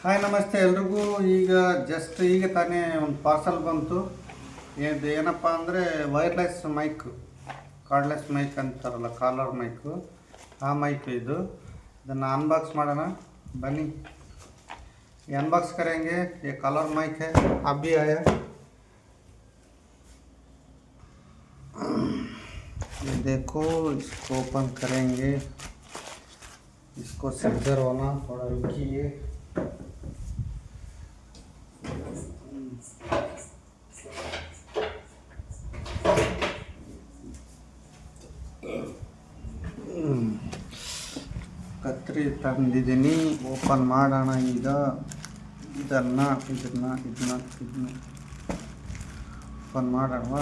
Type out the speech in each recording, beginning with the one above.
Hi ನಮಸ್ತೆ ಎಲ್ರಿಗೂ. ಈಗ ತಾನೇ ಒಂದು ಪಾರ್ಸಲ್ ಬಂತು. ಇದು ಏನಪ್ಪ ಅಂದರೆ ವೈರ್ಲೆಸ್ ಮೈಕ್, ಕಾರ್ಡ್ಲೆಸ್ ಮೈಕ್ ಅಂತಾರಲ್ಲ, ಕಾಲರ್ ಮೈಕು, ಆ ಮೈಕ್ ಇದು. ಇದನ್ನು ಅನ್ಬಾಕ್ಸ್ ಮಾಡೋಣ ಬನ್ನಿ. अनबॉक्स करेंगे. ये कलर माइक है, अभी आया. ये देखो, इसको ओपन करेंगे. इसको सीजर होना, थोड़ा रुकिए. ಕತ್ರಿ ತಂದಿದ್ದೀನಿ, ಓಪನ್ ಮಾಡೋಣ ಈಗ. ಇದನ್ನ ಓಪನ್ ಮಾಡೋಣ.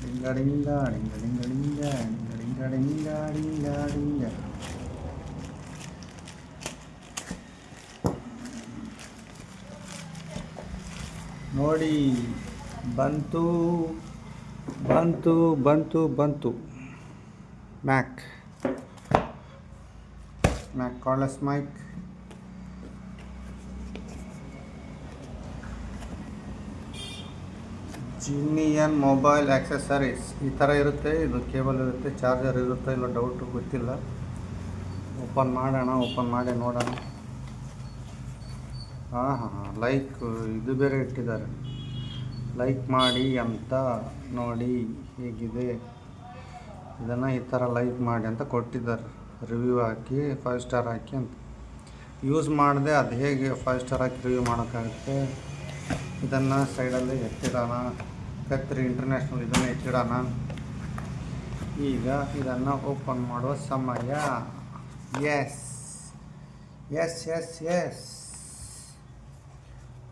ಡಿಂಗಡಿಂಗ ಡಿಂಗಡಿಂಗ ಡಿಂಗಡಿಂಗ ಡಿಂಗಡಿಂಗ. ನೋಡಿ, ಬಂತು ಬಂತು ಬಂತು ಬಂತು Mac cordless mic. Genuine mobile accessories ಈ ಥರ ಇರುತ್ತೆ. ಇದು ಕೇಬಲ್ ಇರುತ್ತೆ, ಚಾರ್ಜರ್ ಇರುತ್ತೆ, ಇಲ್ಲ ಡೌಟು ಗೊತ್ತಿಲ್ಲ. ಓಪನ್ ಮಾಡೋಣ, ಓಪನ್ ಮಾಡಿ ನೋಡೋಣ. ಹಾಂ, ಲೈಕ್ ಇದು ಬೇರೆ ಇಟ್ಟಿದ್ದಾರೆ, ಲೈಕ್ ಮಾಡಿ ಅಂತ. ನೋಡಿ ಹೇಗಿದೆ. ಇದನ್ನು ಈ ಥರ ಲೈಕ್ ಮಾಡಿ ಅಂತ ಕೊಟ್ಟಿದ್ದಾರೆ, ರಿವ್ಯೂ ಹಾಕಿ 5 ಸ್ಟಾರ್ ಹಾಕಿ ಅಂತ. ಯೂಸ್ ಮಾಡಿದೆ, ಅದು ಹೇಗೆ 5 ಸ್ಟಾರ್ ಹಾಕಿ ರಿವ್ಯೂ ಮಾಡೋಕ್ಕಾಗುತ್ತೆ. ಇದನ್ನು ಸೈಡಲ್ಲಿ ಎತ್ತಿಡೋಣ. ಕತ್ರಿ ಇಂಟರ್ನ್ಯಾಷನಲ್ ಇದನ್ನು ಎತ್ತಿಡೋಣ. ಈಗ ಇದನ್ನು ಓಪನ್ ಮಾಡುವ ಸಮಯ. S S S S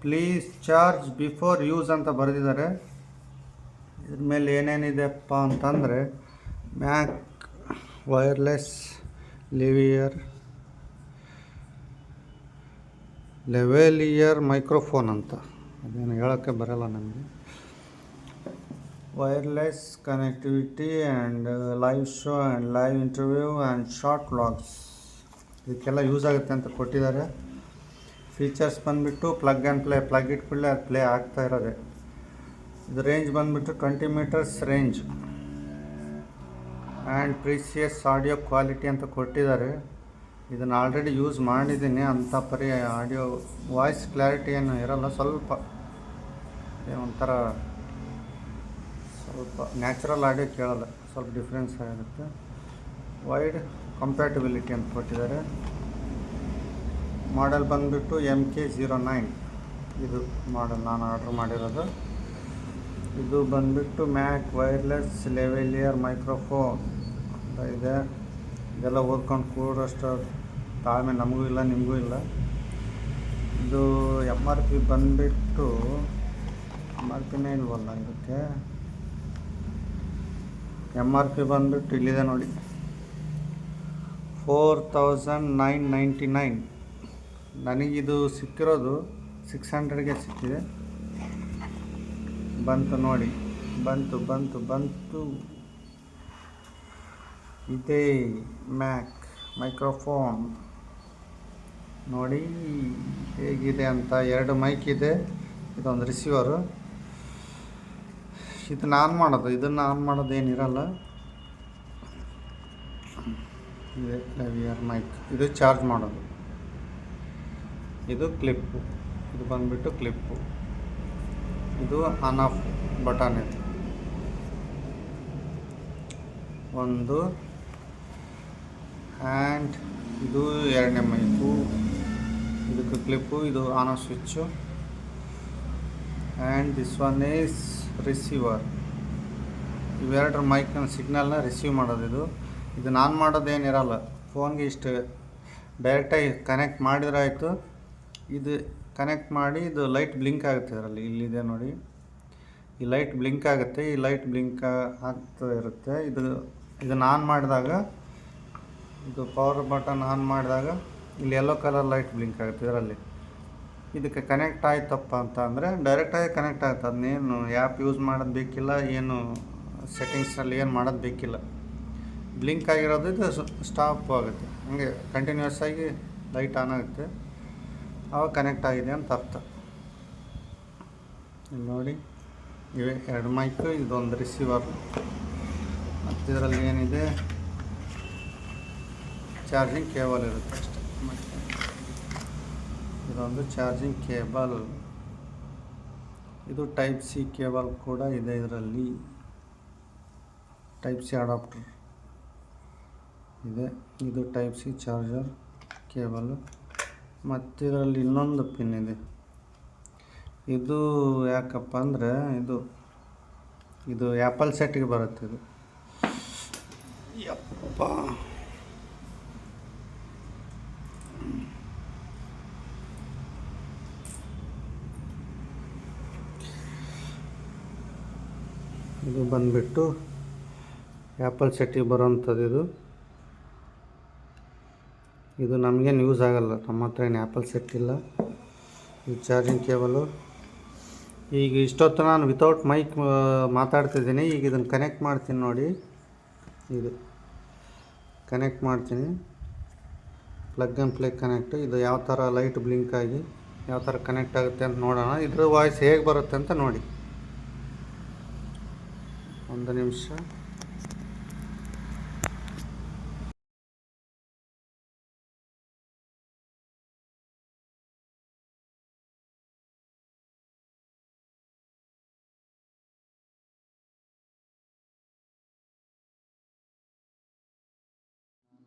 please charge before use ಅಂತ ಬರೆದಿದ್ದಾರೆ. ಇದ್ರ ಮೇಲೆ ಏನೇನಿದೆಪ್ಪ ಅಂತಂದರೆ ಮ್ಯಾಕ್ ವೈರ್ಲೆಸ್ ಲೆವೆಲಿಯರ್ ಮೈಕ್ರೋಫೋನ್ ಅಂತ, ಅದೇನು ಹೇಳೋಕ್ಕೆ ಬರೋಲ್ಲ ನನಗೆ. Wireless connectivity and live show and live interview and short vlogs, ಇದಕ್ಕೆಲ್ಲ ಯೂಸ್ ಆಗುತ್ತೆ ಅಂತ ಕೊಟ್ಟಿದ್ದಾರೆ. ಫೀಚರ್ಸ್ ಬಂದುಬಿಟ್ಟು ಪ್ಲಗ್ ಆ್ಯಂಡ್ ಪ್ಲೇ, ಪ್ಲಗ್ ಇಟ್ಕೊಳ್ಳೆ ಅದು ಪ್ಲೇ ಆಗ್ತಾ ಇರೋದೆ. ಇದು ರೇಂಜ್ ಬಂದುಬಿಟ್ಟು 20 metres range and precise audio quality ಅಂತ ಕೊಟ್ಟಿದ್ದಾರೆ. ಇದನ್ನು ಆಲ್ರೆಡಿ ಯೂಸ್ ಮಾಡಿದ್ದೀನಿ, ಅಂಥ ಪರಿ ಆಡಿಯೋ ವಾಯ್ಸ್ ಕ್ಲಾರಿಟಿ ಏನು ಇರೋಲ್ಲ. ಸ್ವಲ್ಪ ಒಂಥರ ಸ್ವಲ್ಪ ನ್ಯಾಚುರಲ್ ಆಡಿಯೋ ಕೇಳಲ್ಲ, ಸ್ವಲ್ಪ ಡಿಫ್ರೆನ್ಸ್ ಆಗುತ್ತೆ. ವೈಡ್ ಕಂಪ್ಯಾಟಿಬಿಲಿಟಿ ಅಂತ ಕೊಟ್ಟಿದ್ದಾರೆ. ಮಾಡೆಲ್ ಬಂದುಬಿಟ್ಟು MK09 ಇದು ಮಾಡೆಲ್ ನಾನು ಆರ್ಡ್ರ್ ಮಾಡಿರೋದು. ಇದು ಬಂದುಬಿಟ್ಟು ಮ್ಯಾಕ್ ವೈರ್ಲೆಸ್ ಲೆವೆಲಿಯರ್ ಮೈಕ್ರೋಫೋನ್ ಅಂತ ಇದೆ. ಇದೆಲ್ಲ ಓದ್ಕೊಂಡು ಕೂಡೋಷ್ಟು ತಾಳ್ಮೆ ನಮಗೂ ಇಲ್ಲ, ನಿಮಗೂ ಇಲ್ಲ. ಇದು MRP ಬಂದುಬಿಟ್ಟು MRPನೇ ಇಲ್ವಲ್ಲ ಇದಕ್ಕೆ. MRP ಬಂದುಬಿಟ್ಟು ಇಲ್ಲಿದೆ ನೋಡಿ, 4999. ನನಗಿದು ಸಿಕ್ಕಿರೋದು 600ಗೆ ಸಿಕ್ಕಿದೆ. ಬಂತು ನೋಡಿ, ಬಂತು ಬಂತು ಬಂತು ಇದೇ ಮ್ಯಾಕ್ ಮೈಕ್ರೋಫೋನ್. ನೋಡಿ ಹೇಗಿದೆ ಅಂತ. 2 ಮೈಕ್ ಇದೆ, ಇದೊಂದು ರಿಸೀವರು. ಇದನ್ನು ಆನ್ ಮಾಡೋದು, ಇದನ್ನು ಆನ್ ಮಾಡೋದು ಏನಿರಲ್ಲ. ಇದೆ ಲೆವಿಯರ್ ಮೈಕ್, ಇದು ಚಾರ್ಜ್ ಮಾಡೋದು. ಇದು ಕ್ಲಿಪ್ಪು, ಇದು ಬಂದುಬಿಟ್ಟು ಕ್ಲಿಪ್ಪು. ಇದು ಆನ್ ಆಫ್ ಬಟನ್. ಇದು ಒಂದು ಆ್ಯಂಡ್ ಇದು 2ನೇ ಮೈಕು, ಇದಕ್ಕೆ ಕ್ಲಿಪ್ಪು, ಇದು on off switch. And this one is receiver. ಇವೆರಡರ ಮೈಕ್ನ ಸಿಗ್ನಲ್ನ ರಿಸೀವ್ ಮಾಡೋದು. ಇದನ್ನು ಆನ್ ಮಾಡೋದೇನಿರಲ್ಲ, ಫೋನ್ಗೆ ಇಷ್ಟು ಡೈರೆಕ್ಟಾಗಿ ಕನೆಕ್ಟ್ ಮಾಡಿದ್ರೆ ಆಯಿತು. ಇದು ಕನೆಕ್ಟ್ ಮಾಡಿ ಇದು ಲೈಟ್ ಬ್ಲಿಂಕ್ ಆಗುತ್ತೆ. ಇದರಲ್ಲಿ ಇಲ್ಲಿದೆ ನೋಡಿ, ಈ ಲೈಟ್ ಬ್ಲಿಂಕ್ ಆಗುತ್ತೆ. ಈ ಲೈಟ್ ಬ್ಲಿಂಕ್ ಆಗ್ತಾ ಇರುತ್ತೆ. ಇದನ್ನು ಆನ್ ಮಾಡಿದಾಗ, ಇದು ಪವರ್ ಬಟನ್ ಆನ್ ಮಾಡಿದಾಗ ಇಲ್ಲಿ ಯೆಲ್ಲೋ ಕಲರ್ ಲೈಟ್ ಬ್ಲಿಂಕ್ ಆಗುತ್ತೆ ಇದರಲ್ಲಿ. ಇದಕ್ಕೆ ಕನೆಕ್ಟ್ ಆಯ್ತಪ್ಪ ಅಂತ ಅಂದರೆ ಡೈರೆಕ್ಟಾಗಿ ಕನೆಕ್ಟ್ ಆಗುತ್ತೆ. ಅದನ್ನೇನು ಆ್ಯಪ್ ಯೂಸ್ ಮಾಡೋದು ಬೇಕಿಲ್ಲ, ಏನು ಸೆಟ್ಟಿಂಗ್ಸಲ್ಲಿ ಏನು ಮಾಡೋದು ಬೇಕಿಲ್ಲ. ಬ್ಲಿಂಕ್ ಆಗಿರೋದು ಇದು ಸ್ಟಾಪ್ ಆಗುತ್ತೆ, ಹಂಗೆ ಕಂಟಿನ್ಯೂಸ್ ಆಗಿ ಲೈಟ್ ಆನ್ ಆಗುತ್ತೆ, ಅವಾಗ ಕನೆಕ್ಟ್ ಆಗಿದೆ ಅಂತ ಅರ್ಥ. ಇಲ್ಲಿ ನೋಡಿ, ಇವೆ ಎರಡು ಮೈಕು, ಇದೊಂದು ರಿಸೀವರ್. ಮತ್ತು ಇದರಲ್ಲಿ ಏನಿದೆ, ಚಾರ್ಜಿಂಗ್ ಕೇಬಲ್ ಇರುತ್ತೆ ಅಷ್ಟೇ. ಮತ್ತು ಇದೊಂದು ಚಾರ್ಜಿಂಗ್ ಕೇಬಲ್. ಇದು ಟೈಪ್ ಸಿ ಕೇಬಲ್ ಕೂಡ ಇದೆ ಇದರಲ್ಲಿ, ಟೈಪ್ ಸಿ ಅಡಾಪ್ಟರ್ ಇದೆ. ಇದು ಟೈಪ್ ಸಿ ಚಾರ್ಜರ್ ಕೇಬಲು. ಮತ್ತು ಇದರಲ್ಲಿ ಇನ್ನೊಂದು ಪಿನ್ ಇದೆ. ಇದು ಯಾಕಪ್ಪ ಅಂದರೆ ಇದು ಆ್ಯಪಲ್ ಸೆಟ್ಗೆ ಬರುತ್ತೆ ಇದು. ಯಪ್ಪ, ಇದು ಬಂದುಬಿಟ್ಟು ಆ್ಯಪಲ್ ಸೆಟ್ಟಿಗೆ ಬರೋವಂಥದ್ದು. ಇದು ನಮಗೇನು ಯೂಸ್ ಆಗಲ್ಲ, ನಮ್ಮ ಹತ್ರ ಏನು ಆ್ಯಪಲ್ ಸೆಟ್ ಇಲ್ಲ. ಇದು ಚಾರ್ಜಿಂಗ್ ಕೇಬಲು. ಈಗ ಇಷ್ಟೊತ್ತು ನಾನು ವಿತೌಟ್ ಮೈಕ್ ಮಾತಾಡ್ತಿದ್ದೀನಿ. ಈಗ ಇದನ್ನು ಕನೆಕ್ಟ್ ಮಾಡ್ತೀನಿ ನೋಡಿ. ಇದು ಕನೆಕ್ಟ್ ಮಾಡ್ತೀನಿ, ಪ್ಲಗ್ ಆ್ಯಂಡ್ ಪ್ಲೇ ಕನೆಕ್ಟ್. ಇದು ಯಾವ ಥರ ಲೈಟ್ ಬ್ಲಿಂಕ್ ಆಗಿ ಯಾವ ಥರ ಕನೆಕ್ಟ್ ಆಗುತ್ತೆ ಅಂತ ನೋಡೋಣ. ಇದ್ರ ವಾಯ್ಸ್ ಹೇಗೆ ಬರುತ್ತೆ ಅಂತ ನೋಡಿ. ಒಂದು ನಿಮಿಷ.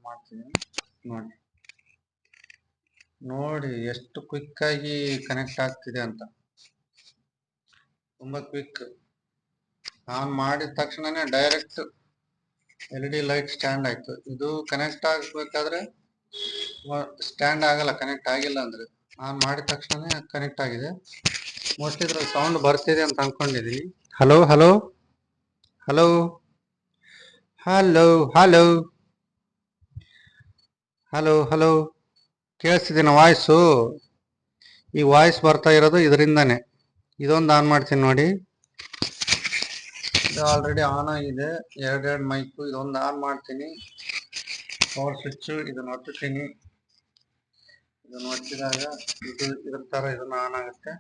ಮಾಡ್ತೀನಿ ನೋಡಿ, ನೋಡಿ ಎಷ್ಟು ಕ್ವಿಕ್ಕಾಗಿ ಕನೆಕ್ಟ್ ಆಗ್ತಿದೆ ಅಂತ. ತುಂಬ ಕ್ವಿಕ್. ಆನ್ ಮಾಡಿದ ತಕ್ಷಣನೇ ಡೈರೆಕ್ಟ್ LED ಲೈಟ್ ಸ್ಟ್ಯಾಂಡ್ ಆಯಿತು. ಇದು ಕನೆಕ್ಟ್ ಆಗಬೇಕಾದ್ರೆ ಸ್ಟ್ಯಾಂಡ್ ಆಗಲ್ಲ, ಕನೆಕ್ಟ್ ಆಗಿಲ್ಲ ಅಂದರೆ. ಆನ್ ಮಾಡಿದ ತಕ್ಷಣನೇ ಕನೆಕ್ಟ್ ಆಗಿದೆ. ಮೋಸ್ಟ್ಲಿ ಇದ್ರಲ್ಲಿ ಸೌಂಡ್ ಬರ್ತಿದೆ ಅಂತ ಅಂದ್ಕೊಂಡಿದ್ದೀನಿ. Hello hello hello hello hello hello hello, ಕೇಳಿಸ್ತಿದ್ದೀನ ವಾಯ್ಸು? ಈ ವಾಯ್ಸ್ ಬರ್ತಾ ಇರೋದು ಇದರಿಂದಾನೆ. ಇದೊಂದು ಆನ್ ಮಾಡ್ತೀನಿ ನೋಡಿ. ಇದು ಆಲ್ರೆಡಿ ಆನ್ ಆಗಿದೆ. ಎರಡೆರಡು ಮೈಕು. ಇದೊಂದು ಆನ್ ಮಾಡ್ತೀನಿ, ಪವರ್ ಸ್ವಿಚ್ಚು. ಇದನ್ನು ಒತ್ತುತ್ತೀನಿ. ಇದನ್ನು ಒತ್ತಿದಾಗ ಇದ್ರ ಥರ ಇದನ್ನು ಆನ್ ಆಗುತ್ತೆ.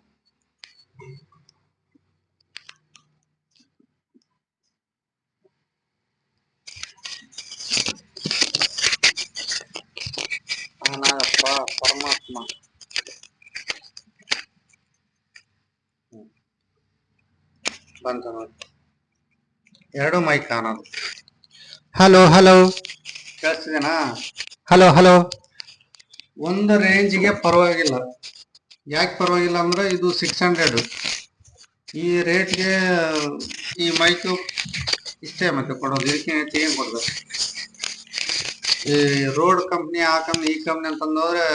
ಆನ್ ಆಗಪ್ಪ ಪರಮಾತ್ಮ. ಬಂತು ನೋಡಿ, ಎರಡು ಮೈಕ್ ಆನ್ ಅದು. ಹಲೋ ಹಲೋ, ಕೇಳಿಸ್ತಿದೇನಾ? Hello hello. ಒಂದು ರೇಂಜಿಗೆ ಪರವಾಗಿಲ್ಲ. ಯಾಕೆ ಪರವಾಗಿಲ್ಲ ಅಂದರೆ ಇದು 600. ಈ ರೇಟ್ಗೆ ಈ ಮೈಕು ಇಷ್ಟೇ ಮತ್ತೆ ಕೊಡೋದು. ಇದಕ್ಕೆ ಏನು ಕೊಡೋದು? ಈ ರೋಡ್ ಕಂಪ್ನಿ, ಆ ಕಂಪ್ನಿ, ಈ ಕಂಪ್ನಿ ಅಂತಂದೋದ್ರೆ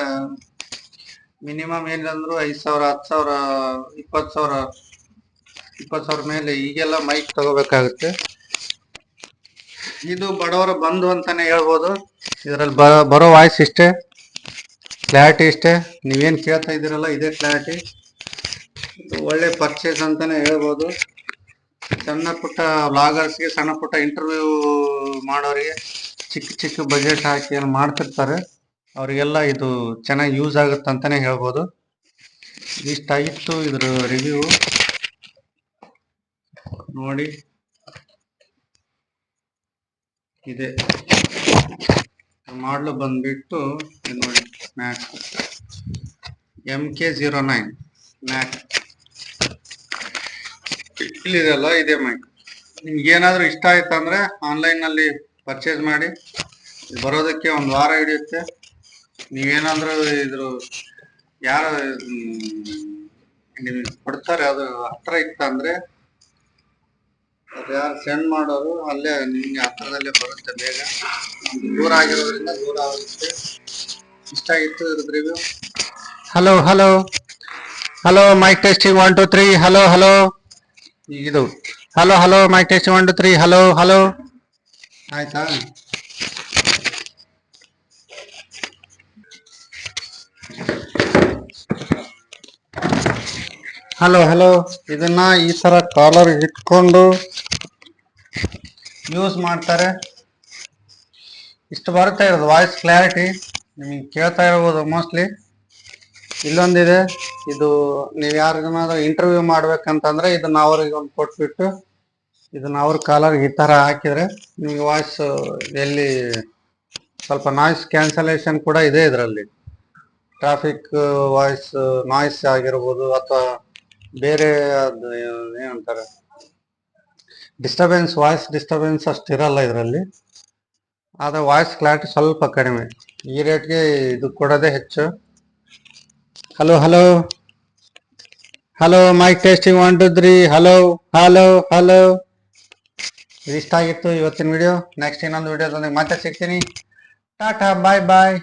ಮಿನಿಮಮ್ ಏನಿಲ್ಲಂದ್ರು 5,000, 10,000, 20,000 ಮೇಲೆ ಈಗೆಲ್ಲ ಮೈಕ್ ತಗೋಬೇಕಾಗುತ್ತೆ. ಇದು ಬಡವರ ಬಂಧು ಅಂತಾನೆ ಹೇಳ್ಬೋದು. ಇದರಲ್ಲಿ ಬರೋ ವಾಯ್ಸ್ ಇಷ್ಟೇ, ಕ್ಲಾರಿಟಿ ಇಷ್ಟೇ. ನೀವೇನು ಕೇಳ್ತಾ ಇದ್ದೀರಲ್ಲ, ಇದೇ ಕ್ಲಾರಿಟಿ. ಇದು ಒಳ್ಳೆ ಪರ್ಚೇಸ್ ಅಂತಾನೆ ಹೇಳ್ಬೋದು. ಸಣ್ಣ ಪುಟ್ಟ ವ್ಲಾಗರ್ಸ್ಗೆ, ಸಣ್ಣ ಪುಟ್ಟ ಇಂಟರ್ವ್ಯೂ ಮಾಡೋರಿಗೆ, ಚಿಕ್ಕ ಚಿಕ್ಕ ಬಜೆಟ್ ಹಾಕಿ ಏನು ಮಾಡ್ತಿರ್ತಾರೆ, ಅವರಿಗೆಲ್ಲ ಇದು ಚೆನ್ನಾಗಿ ಯೂಸ್ ಆಗುತ್ತೆ ಅಂತಾನೆ ಹೇಳ್ಬೋದು. ಇಷ್ಟಾಗಿತ್ತು ಇದ್ರ ರಿವ್ಯೂ ನೋಡಿ. ಇದೆ ಮಾಡಲು ಬಂದ್ಬಿಟ್ಟು ನೋಡಿ, ಮ್ಯಾಕ್ MK09 ಮ್ಯಾಕ್. ಇಲ್ಲಿದೆಲ್ಲ ಇದೆ ಮೈಕ್. ನಿಮ್ಗೇನಾದರೂ ಇಷ್ಟ ಆಯ್ತು ಅಂದರೆ ಆನ್ಲೈನಲ್ಲಿ ಪರ್ಚೇಸ್ ಮಾಡಿ. ಬರೋದಕ್ಕೆ ಒಂದು ವಾರ ಹಿಡಿಯುತ್ತೆ. ನೀವೇನಾದರೂ ಇದ್ರ ಯಾರು ನಿಮಗೆ ಕೊಡ್ತಾರೆ, ಅದು ಹತ್ರ ಇತ್ತು ಅಂದರೆ, ಅದು ಯಾರು ಸೆಂಡ್ ಮಾಡೋರು ಅಲ್ಲೇ ನಿಮಗೆ ಹತ್ರದಲ್ಲೇ ಬರುತ್ತೆ ಬೇಗ. ದೂರ ಆಗಿರೋದ್ರಿಂದ ದೂರ ಆಗುತ್ತೆ. ಇಷ್ಟ ಆಗಿತ್ತು ಇದ್ರದ್ದು review. Hello hello hello, mic testing 1 2 3. Hello hello. ಇದು hello hello, mic testing 1 2 3. Hello hello. ಆಯ್ತಾ? Hello hello. ಇದನ್ನ ಈ ತರ ಕಾಲರ್ ಇಟ್ಕೊಂಡು ಯೂಸ್ ಮಾಡ್ತಾರೆ. ಇಷ್ಟು ಬರುತ್ತೆ ಇರೋದು ವಾಯ್ಸ್ ಕ್ಲಾರಿಟಿ. ನಿಮಗೆ ಕೇಳ್ತಾ ಇರ್ಬೋದು ಮೋಸ್ಟ್ಲಿ. ಇಲ್ಲೊಂದಿದೆ, ಇದು ನೀವು ಯಾರಿಗನಾದ್ರೂ ಇಂಟರ್ವ್ಯೂ ಮಾಡ್ಬೇಕಂತಂದ್ರೆ ಇದನ್ನ ಅವ್ರಿಗೆ ಒಂದು ಕೊಟ್ಬಿಟ್ಟು ಇದನ್ನ ಅವ್ರ ಕಾಲರ್ ಈ ತರ ಹಾಕಿದ್ರೆ ನಿಮಗೆ ವಾಯ್ಸ್ ಎಲ್ಲಿ ಸ್ವಲ್ಪ ನಾಯ್ಸ್ ಕ್ಯಾನ್ಸಲೇಷನ್ ಕೂಡ ಇದೆ ಇದರಲ್ಲಿ. ಟ್ರಾಫಿಕ್ ವಾಯ್ಸ್ ನಾಯ್ಸ್ ಆಗಿರ್ಬೋದು ಅಥವಾ ಬೇರೆ ಅದು ಏನಂತಾರೆ ಡಿಸ್ಟರ್ಬೆನ್ಸ್, ವಾಯ್ಸ್ ಡಿಸ್ಟರ್ಬೆನ್ಸ್ ಅಷ್ಟಿರಲ್ಲ ಇದರಲ್ಲಿ. ಆದರೆ ವಾಯ್ಸ್ ಕ್ಲಾರಿಟಿ ಸ್ವಲ್ಪ ಕಡಿಮೆ. ಈ ರೇಟ್ಗೆ ಇದು ಕೊಡೋದೇ ಹೆಚ್ಚು. Hello hello hello, mic testing 1 2 3. Hello hello hello. ಇಷ್ಟ ಆಗಿತ್ತು ಇವತ್ತಿನ ವಿಡಿಯೋ. ನೆಕ್ಸ್ಟ್ ಇನ್ನೊಂದು ವಿಡಿಯೋದೊಂದಿಗೆ ಮತ್ತೆ ಸಿಗ್ತೀನಿ. ಟಾಟಾ, ಬಾಯ್ ಬಾಯ್.